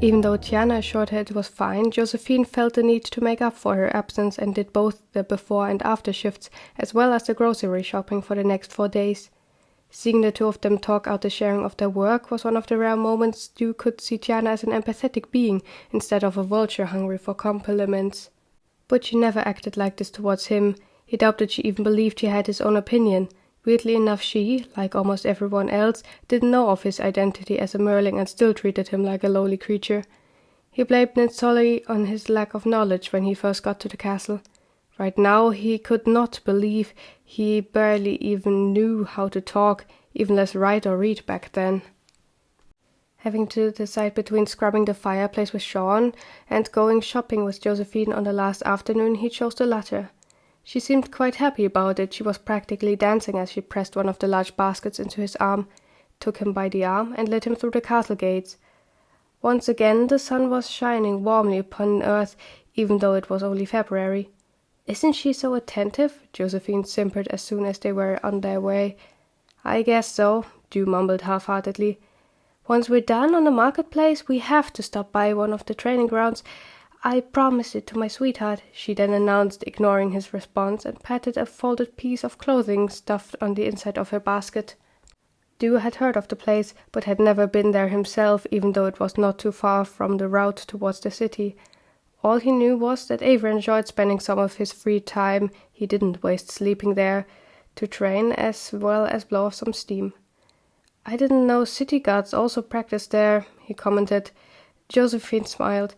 Even though Tiana assured her it was fine, Josephine felt the need to make up for her absence and did both the before and after shifts, as well as the grocery shopping for the next 4 days. Seeing the two of them talk out the sharing of their work was one of the rare moments Stu could see Tiana as an empathetic being instead of a vulture hungry for compliments. But she never acted like this towards him. He doubted she even believed he had his own opinion. Weirdly enough, she, like almost everyone else, didn't know of his identity as a Merling and still treated him like a lowly creature. He blamed it solely on his lack of knowledge when he first got to the castle. Right now he could not believe he barely even knew how to talk, even less write or read back then. Having to decide between scrubbing the fireplace with Sean and going shopping with Josephine on the last afternoon, he chose the latter. She seemed quite happy about it. She was practically dancing as she pressed one of the large baskets into his arm, took him by the arm, and led him through the castle gates. Once again the sun was shining warmly upon earth, even though it was only February. "Isn't she so attentive?" Josephine simpered as soon as they were on their way. "I guess so," Dew mumbled half-heartedly. "Once we're done on the marketplace, we have to stop by one of the training grounds. I promised it to my sweetheart," she then announced, ignoring his response, and patted a folded piece of clothing stuffed on the inside of her basket. Dew had heard of the place, but had never been there himself, even though it was not too far from the route towards the city. All he knew was that Avery enjoyed spending some of his free time, he didn't waste sleeping there, to train as well as blow off some steam. "I didn't know city guards also practiced there," he commented. Josephine smiled.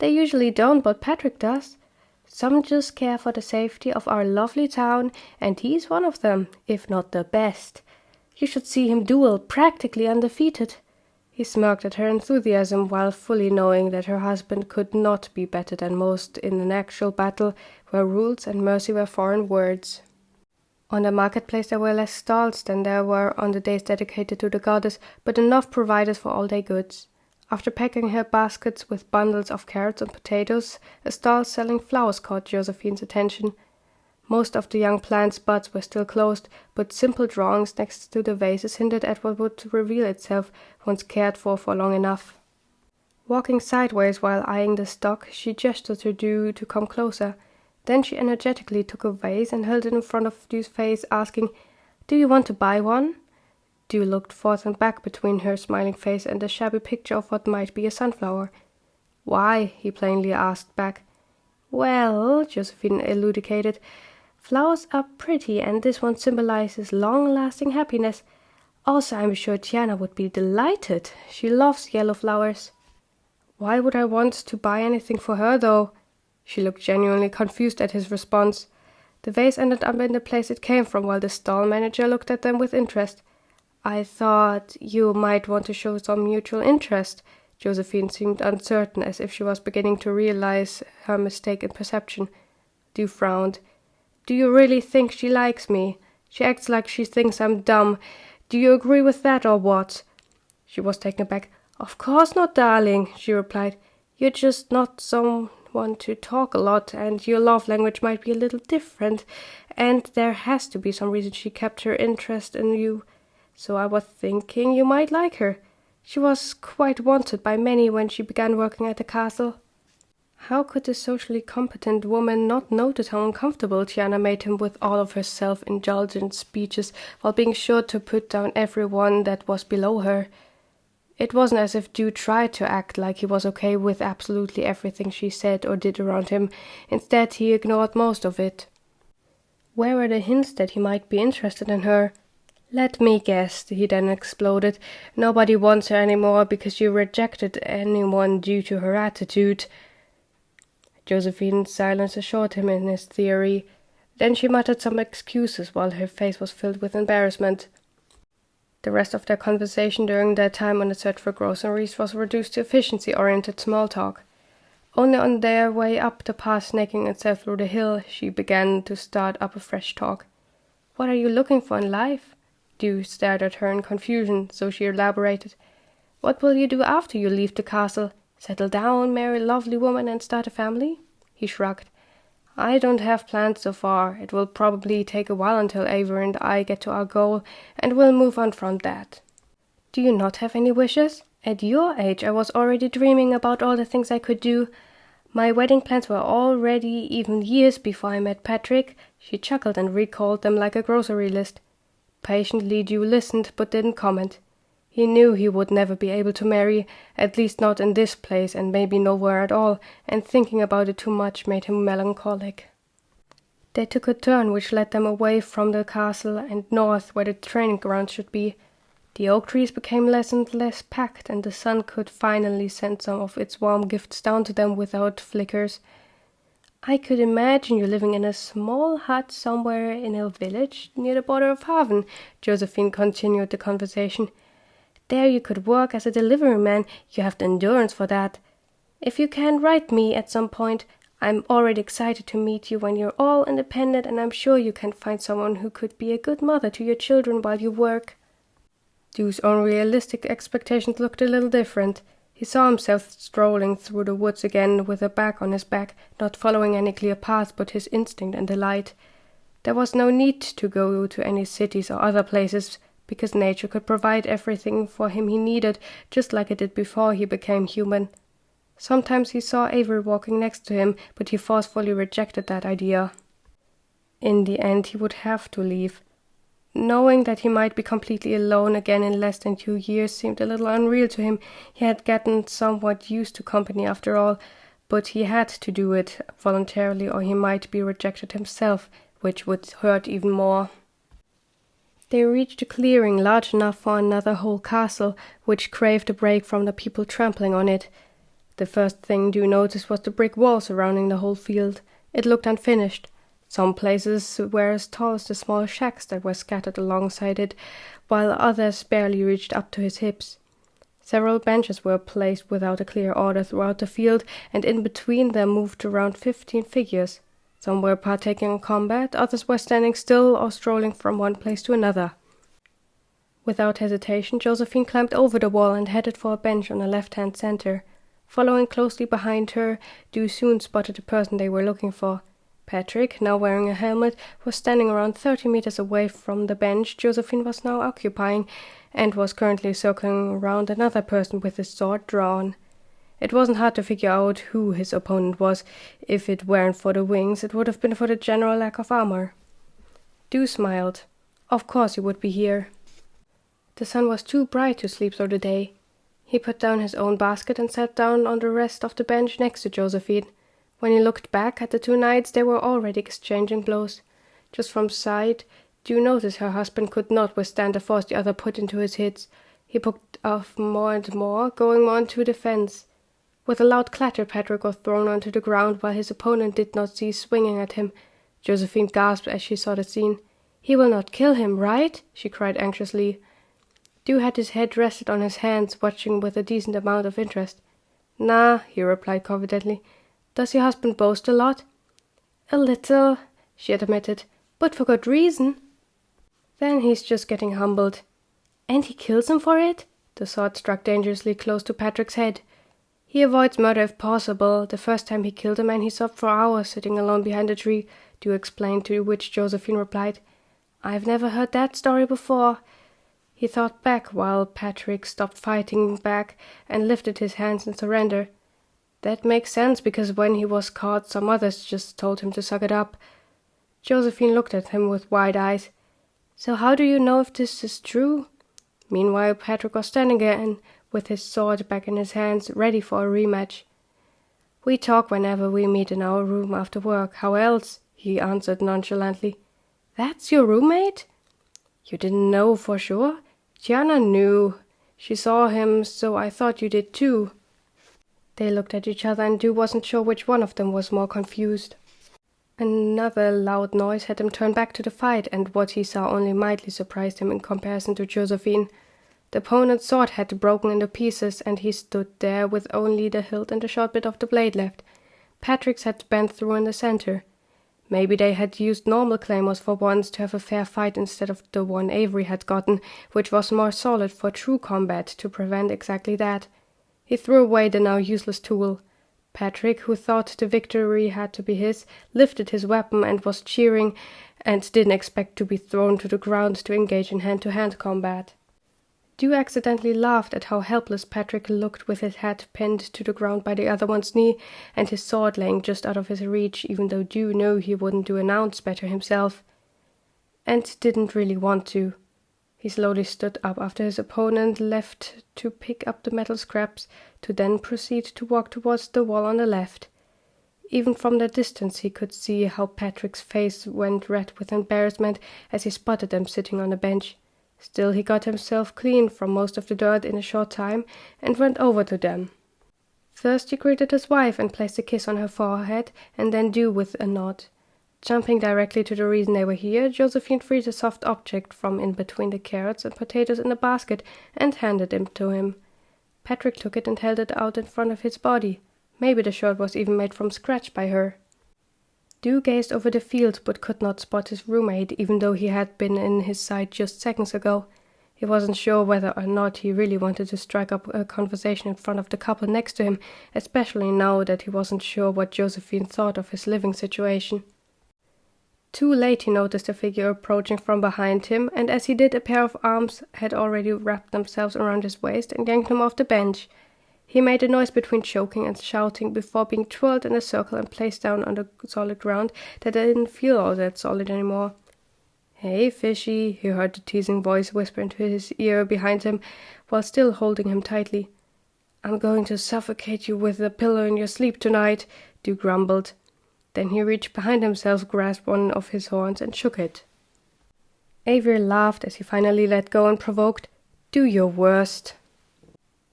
"They usually don't, but Patrick does. Some just care for the safety of our lovely town, and he's one of them, if not the best. You should see him duel, practically undefeated." He smirked at her enthusiasm while fully knowing that her husband could not be better than most in an actual battle where rules and mercy were foreign words. On the marketplace there were less stalls than there were on the days dedicated to the goddess, but enough provided for all-day goods. After packing her baskets with bundles of carrots and potatoes, a stall selling flowers caught Josephine's attention. Most of the young plants' buds were still closed, but simple drawings next to the vases hinted at what would reveal itself once cared for long enough. Walking sideways while eyeing the stock, she gestured to Dew to come closer. Then she energetically took a vase and held it in front of Dew's face, asking, "Do you want to buy one?" Dew looked forth and back between her smiling face and the shabby picture of what might be a sunflower. "Why?" he plainly asked back. "Well," Josephine elucidated, "flowers are pretty, and this one symbolizes long-lasting happiness. Also, I'm sure Tiana would be delighted. She loves yellow flowers." "Why would I want to buy anything for her, though?" She looked genuinely confused at his response. The vase ended up in the place it came from, while the stall manager looked at them with interest. "I thought you might want to show some mutual interest." Josephine seemed uncertain, as if she was beginning to realize her mistake in perception. Dew frowned. "Do you really think she likes me? She acts like she thinks I'm dumb. Do you agree with that, or what?" She was taken aback. "Of course not, darling," she replied. "You're just not someone to talk a lot, and your love language might be a little different, and there has to be some reason she kept her interest in you. So I was thinking you might like her. She was quite wanted by many when she began working at the castle." How could the socially competent woman not notice how uncomfortable Tiana made him with all of her self-indulgent speeches, while being sure to put down everyone that was below her? It wasn't as if Dew tried to act like he was okay with absolutely everything she said or did around him. Instead, he ignored most of it. Where were the hints that he might be interested in her? "Let me guess," he then exploded. "Nobody wants her anymore because you rejected anyone due to her attitude." Josephine's silence assured him in his theory. Then she muttered some excuses while her face was filled with embarrassment. The rest of their conversation during their time on the search for groceries was reduced to efficiency-oriented small talk. Only on their way up the path snaking itself through the hill, she began to start up a fresh talk. "What are you looking for in life?" Dew stared at her in confusion, so she elaborated. "What will you do after you leave the castle? Settle down, marry a lovely woman, and start a family?" He shrugged. "I don't have plans so far. It will probably take a while until Avery and I get to our goal, and we'll move on from that." "Do you not have any wishes?" At your age, I was already dreaming about all the things I could do. My wedding plans were all ready even years before I met Patrick." She chuckled and recalled them like a grocery list. Patiently, Dew listened but didn't comment. He knew he would never be able to marry, at least not in this place and maybe nowhere at all, and thinking about it too much made him melancholic. They took a turn which led them away from the castle and north where the training ground should be. The oak trees became less and less packed, and the sun could finally send some of its warm gifts down to them without flickers. "I could imagine you living in a small hut somewhere in a village near the border of Haven," Josephine continued the conversation. "There you could work as a delivery man. You have the endurance for that. If you can write me at some point, I'm already excited to meet you when you're all independent, and I'm sure you can find someone who could be a good mother to your children while you work." Dew's own realistic expectations looked a little different. He saw himself strolling through the woods again with a bag on his back, not following any clear path but his instinct and delight. There was no need to go to any cities or other places, because nature could provide everything for him he needed, just like it did before he became human. Sometimes he saw Avery walking next to him, but he forcefully rejected that idea. In the end, he would have to leave. Knowing that he might be completely alone again in less than 2 years seemed a little unreal to him. He had gotten somewhat used to company after all, but he had to do it voluntarily or he might be rejected himself, which would hurt even more. They reached a clearing large enough for another whole castle, which craved a break from the people trampling on it. The first thing Dew noticed was the brick wall surrounding the whole field. It looked unfinished. Some places were as tall as the small shacks that were scattered alongside it, while others barely reached up to his hips. Several benches were placed without a clear order throughout the field, and in between them moved around 15 figures. Some were partaking in combat, others were standing still or strolling from one place to another. Without hesitation, Josephine climbed over the wall and headed for a bench on the left-hand center. Following closely behind her, Dew soon spotted the person they were looking for. Patrick, now wearing a helmet, was standing around 30 meters away from the bench Josephine was now occupying, and was currently circling around another person with his sword drawn. It wasn't hard to figure out who his opponent was. If it weren't for the wings, it would have been for the general lack of armor. Dew smiled. Of course he would be here. The sun was too bright to sleep through the day. He put down his own basket and sat down on the rest of the bench next to Josephine. When he looked back at the two knights, they were already exchanging blows. Just from sight, Dew noticed her husband could not withstand the force the other put into his hits. He poked off more and more, going more into defense. With a loud clatter, Patrick was thrown onto the ground, while his opponent did not cease swinging at him. Josephine gasped as she saw the scene. "He will not kill him, right?" she cried anxiously. Dew had his head rested on his hands, watching with a decent amount of interest. "Nah," he replied confidently. "Does your husband boast a lot?" "A little," she admitted, "but for good reason." "Then he's just getting humbled." "And he kills him for it?" The sword struck dangerously close to Patrick's head. "He avoids murder if possible. The first time he killed a man, he sobbed for hours sitting alone behind a tree," Dew explained, to which Josephine replied, "I've never heard that story before." He thought back while Patrick stopped fighting back and lifted his hands in surrender. That makes sense, because when he was caught, some others just told him to suck it up. Josephine looked at him with wide eyes. "So how do you know if this is true?" Meanwhile, Patrick was standing again, with his sword back in his hands, ready for a rematch. "We talk whenever we meet in our room after work. How else?" he answered nonchalantly. "That's your roommate?" "You didn't know for sure?" "Gianna knew. She saw him, so I thought you did too." They looked at each other, and Dew wasn't sure which one of them was more confused. Another loud noise had him turn back to the fight, and what he saw only mildly surprised him in comparison to Josephine. The opponent's sword had broken into pieces, and he stood there with only the hilt and a short bit of the blade left. Patrick's had bent through in the center. Maybe they had used normal claymores for once to have a fair fight instead of the one Avery had gotten, which was more solid for true combat to prevent exactly that. He threw away the now useless tool. Patrick, who thought the victory had to be his, lifted his weapon and was cheering, and didn't expect to be thrown to the ground to engage in hand-to-hand combat. Dew accidentally laughed at how helpless Patrick looked with his head pinned to the ground by the other one's knee and his sword laying just out of his reach, even though Dew knew he wouldn't do an ounce better himself. And didn't really want to. He slowly stood up after his opponent left to pick up the metal scraps, to then proceed to walk towards the wall on the left. Even from that distance he could see how Patrick's face went red with embarrassment as he spotted them sitting on the bench. Still, he got himself clean from most of the dirt in a short time and went over to them. First he greeted his wife and placed a kiss on her forehead, and then Dew with a nod. Jumping directly to the reason they were here, Josephine freed a soft object from in between the carrots and potatoes in a basket and handed it to him. Patrick took it and held it out in front of his body. Maybe the shirt was even made from scratch by her. Dew gazed over the field but could not spot his roommate, even though he had been in his sight just seconds ago. He wasn't sure whether or not he really wanted to strike up a conversation in front of the couple next to him, especially now that he wasn't sure what Josephine thought of his living situation. Too late he noticed a figure approaching from behind him, and as he did, a pair of arms had already wrapped themselves around his waist and yanked him off the bench. He made a noise between choking and shouting before being twirled in a circle and placed down on the solid ground that didn't feel all that solid anymore. "Hey, fishy," he heard the teasing voice whisper into his ear behind him while still holding him tightly. "I'm going to suffocate you with a pillow in your sleep tonight," Dew grumbled. Then he reached behind himself, grasped one of his horns, and shook it. Avery laughed as he finally let go and provoked, "Do your worst."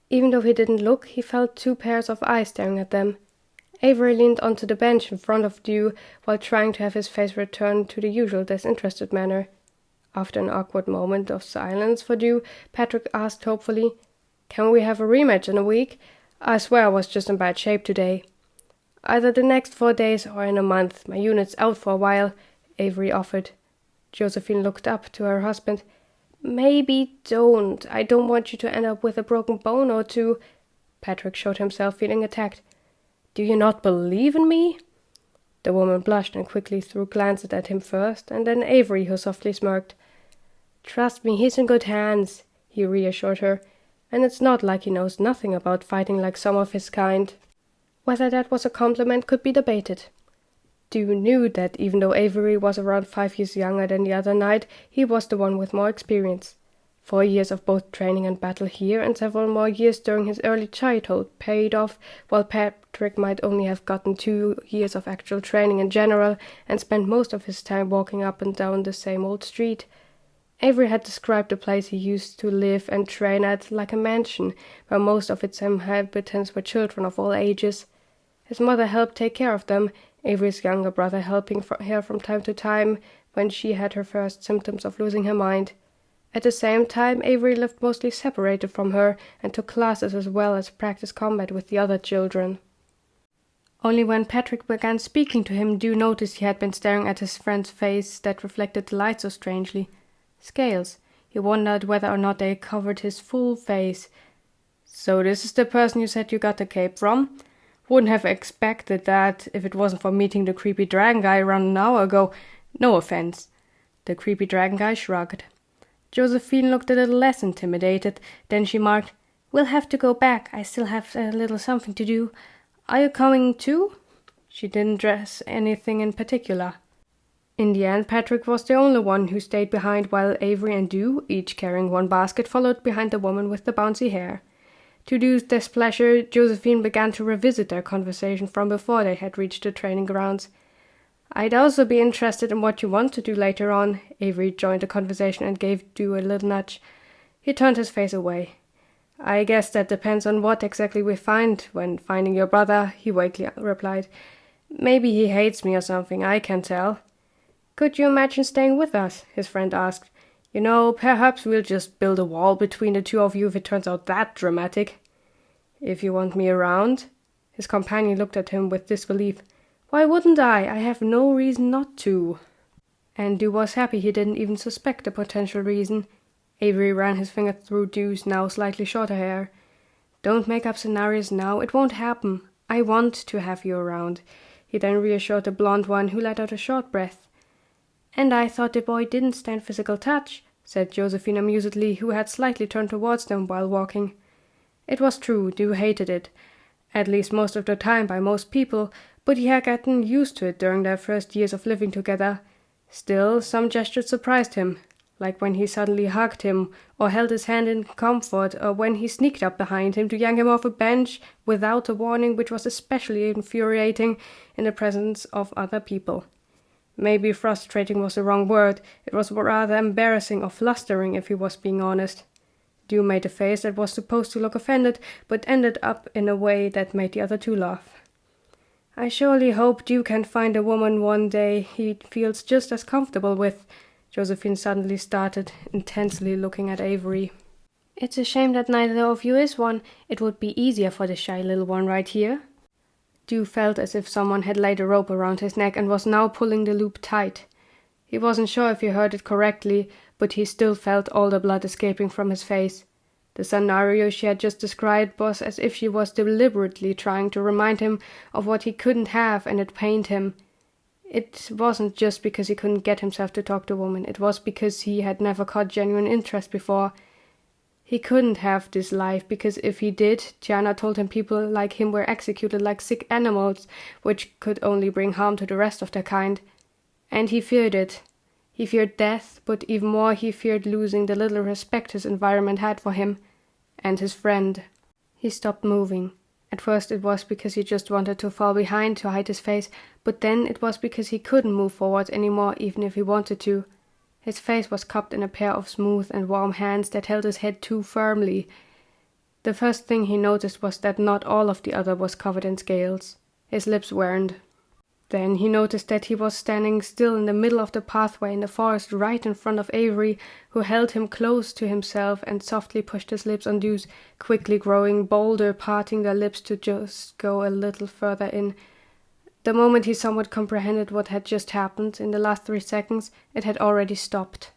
Even though he didn't look, he felt two pairs of eyes staring at them. Avery leaned onto the bench in front of Dew while trying to have his face return to the usual disinterested manner. After an awkward moment of silence for Dew, Patrick asked hopefully, "Can we have a rematch in a week? I swear I was just in bad shape today." "Either the next 4 days or in a month. My unit's out for a while," Avery offered. Josephine looked up to her husband. "Maybe don't. I don't want you to end up with a broken bone or two." Patrick showed himself feeling attacked. "Do you not believe in me?" The woman blushed and quickly threw glances at him first, and then Avery, who softly smirked. "Trust me, he's in good hands," he reassured her, "and it's not like he knows nothing about fighting like some of his kind." Whether that was a compliment could be debated. Dew knew that even though Avery was around 5 years younger than the other knight, he was the one with more experience. 4 years of both training and battle here, and several more years during his early childhood paid off, while Patrick might only have gotten 2 years of actual training in general, and spent most of his time walking up and down the same old street. Avery had described the place he used to live and train at like a mansion, where most of its inhabitants were children of all ages. His mother helped take care of them, Avery's younger brother helping her from time to time when she had her first symptoms of losing her mind. At the same time, Avery lived mostly separated from her and took classes as well as practiced combat with the other children. Only when Patrick began speaking to him, Dew noticed he had been staring at his friend's face that reflected the light so strangely. Scales. He wondered whether or not they covered his full face. "So this is the person you said you got the cape from? Wouldn't have expected that if it wasn't for meeting the creepy dragon guy around an hour ago. No offense." The creepy dragon guy shrugged. Josephine looked a little less intimidated. Then she marked, "We'll have to go back. I still have a little something to do. Are you coming too?" She didn't dress anything in particular. In the end, Patrick was the only one who stayed behind while Avery and Dew, each carrying one basket, followed behind the woman with the bouncy hair. To Dew's displeasure, Josephine began to revisit their conversation from before they had reached the training grounds. "I'd also be interested in what you want to do later on." Avery joined the conversation and gave Dew a little nudge. He turned his face away. "I guess that depends on what exactly we find when finding your brother," he vaguely replied. "Maybe he hates me or something, I can't tell." "Could you imagine staying with us?" his friend asked. "You know, perhaps we'll just build a wall between the two of you if it turns out that dramatic." "If you want me around?" His companion looked at him with disbelief. "Why wouldn't I? I have no reason not to." And Dew was happy he didn't even suspect a potential reason. Avery ran his finger through Dew's now slightly shorter hair. "Don't make up scenarios now. It won't happen. I want to have you around." He then reassured the blonde one, who let out a short breath. "And I thought the boy didn't stand physical touch. said Josephine amusedly, who had slightly turned towards them while walking. It was true, Dew hated it, at least most of the time by most people, but he had gotten used to it during their first years of living together. Still, some gestures surprised him, like when he suddenly hugged him, or held his hand in comfort, or when he sneaked up behind him to yank him off a bench without a warning, which was especially infuriating in the presence of other people. Maybe frustrating was the wrong word. It was rather embarrassing or flustering, if he was being honest. Dew made a face that was supposed to look offended, but ended up in a way that made the other two laugh. I surely hope Dew can find a woman one day he feels just as comfortable with. Josephine suddenly started, intensely looking at Avery. It's a shame that neither of you is one. It would be easier for the shy little one right here. Dew felt as if someone had laid a rope around his neck and was now pulling the loop tight. He wasn't sure if he heard it correctly, but he still felt all the blood escaping from his face. The scenario she had just described was as if she was deliberately trying to remind him of what he couldn't have, and it pained him. It wasn't just because he couldn't get himself to talk to women, it was because he had never caught genuine interest before. He couldn't have this life, because if he did, Gianna told him people like him were executed like sick animals, which could only bring harm to the rest of their kind. And he feared it. He feared death, but even more he feared losing the little respect his environment had for him, and his friend. He stopped moving. At first it was because he just wanted to fall behind to hide his face, but then it was because he couldn't move forward anymore even if he wanted to. His face was cupped in a pair of smooth and warm hands that held his head too firmly. The first thing he noticed was that not all of the other was covered in scales. His lips weren't. Then he noticed that he was standing still in the middle of the pathway in the forest right in front of Avery, who held him close to himself and softly pushed his lips on Dew's, quickly growing bolder, parting their lips to just go a little further in. The moment he somewhat comprehended what had just happened, in the last 3 seconds, it had already stopped.